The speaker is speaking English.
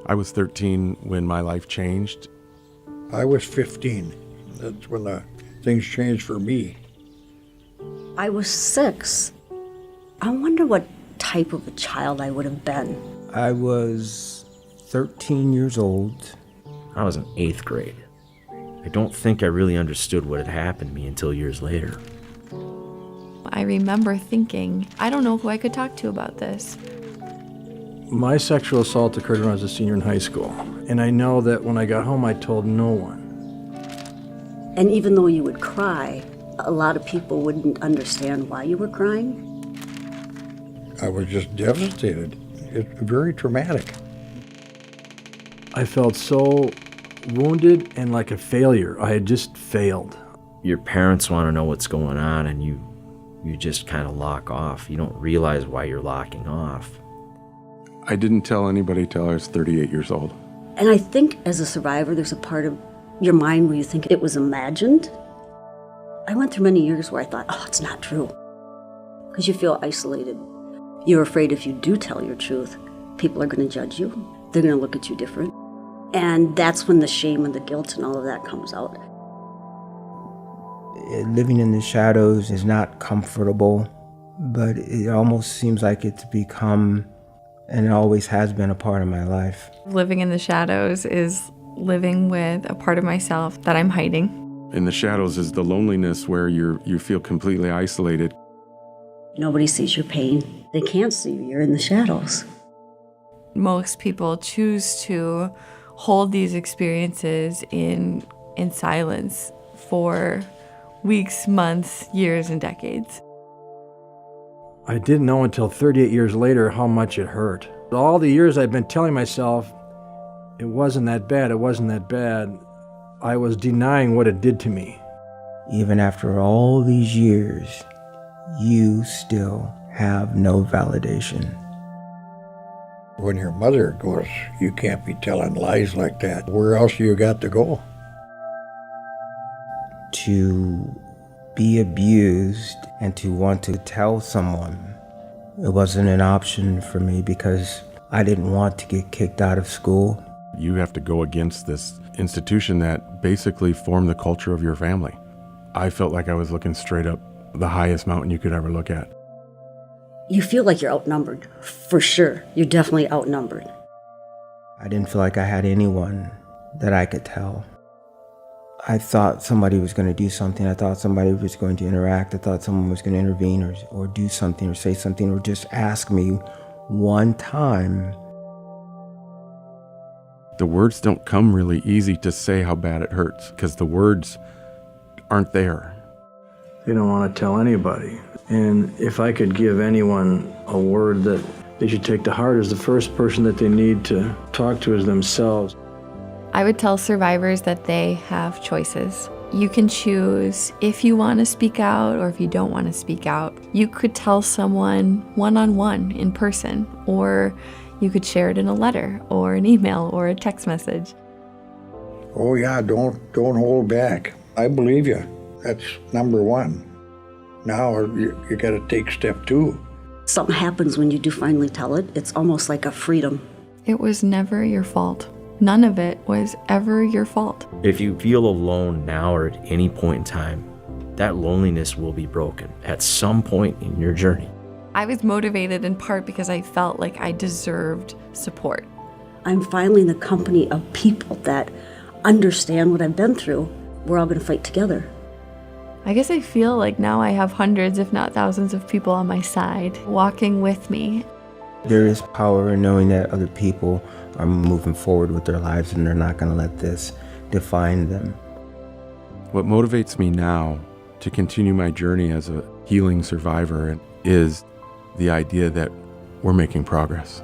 I was 13 when my life changed. I was 15. That's when the things changed for me. I was 6. I wonder what type of a child I would have been. I was 13 years old. I was in 8th grade. I don't think I really understood what had happened to me until years later. I remember thinking, I don't know who I could talk to about this. My sexual assault occurred when I was a senior in high school, and I know that when I got home, I told no one. And even though you would cry, a lot of people wouldn't understand why you were crying. I was just devastated. It's very traumatic. I felt so wounded and like a failure. I had just failed. Your parents want to know what's going on, and you just kind of lock off. You don't realize why you're locking off. I didn't tell anybody till I was 38 years old. And I think as a survivor, there's a part of your mind where you think it was imagined. I went through many years where I thought, oh, it's not true. Because you feel isolated. You're afraid if you do tell your truth, people are going to judge you. They're going to look at you different. And that's when the shame and the guilt and all of that comes out. Living in the shadows is not comfortable, but it almost seems like it's become, and it always has been, a part of my life. Living in the shadows is living with a part of myself that I'm hiding. In the shadows is the loneliness where you feel completely isolated. Nobody sees your pain. They can't see you. You're in the shadows. Most people choose to hold these experiences in silence for weeks, months, years, and decades. I didn't know until 38 years later how much it hurt. All the years I've been telling myself, it wasn't that bad, it wasn't that bad, I was denying what it did to me. Even after all these years, you still have no validation. When your mother goes, you can't be telling lies like that. Where else you got to go? To be abused and to want to tell someone, it wasn't an option for me because I didn't want to get kicked out of school. You have to go against this institution that basically formed the culture of your family. I felt like I was looking straight up the highest mountain you could ever look at. You feel like you're outnumbered, for sure. You're definitely outnumbered. I didn't feel like I had anyone that I could tell. I thought somebody was going to do something. I thought somebody was going to interact. I thought someone was going to intervene or do something or say something or just ask me one time. The words don't come really easy to say how bad it hurts because the words aren't there. They don't want to tell anybody. And if I could give anyone a word that they should take to heart, is the first person that they need to talk to is themselves. I would tell survivors that they have choices. You can choose if you want to speak out or if you don't want to speak out. You could tell someone one-on-one in person, or you could share it in a letter or an email or a text message. Oh yeah, don't hold back. I believe you. That's number one. Now you got to take step 2. Something happens when you do finally tell it. It's almost like a freedom. It was never your fault. None of it was ever your fault. If you feel alone now or at any point in time, that loneliness will be broken at some point in your journey. I was motivated in part because I felt like I deserved support. I'm finally in the company of people that understand what I've been through. We're all going to fight together. I guess I feel like now I have hundreds, if not thousands, of people on my side, walking with me. There is power in knowing that other people are moving forward with their lives and they're not going to let this define them. What motivates me now to continue my journey as a healing survivor is the idea that we're making progress.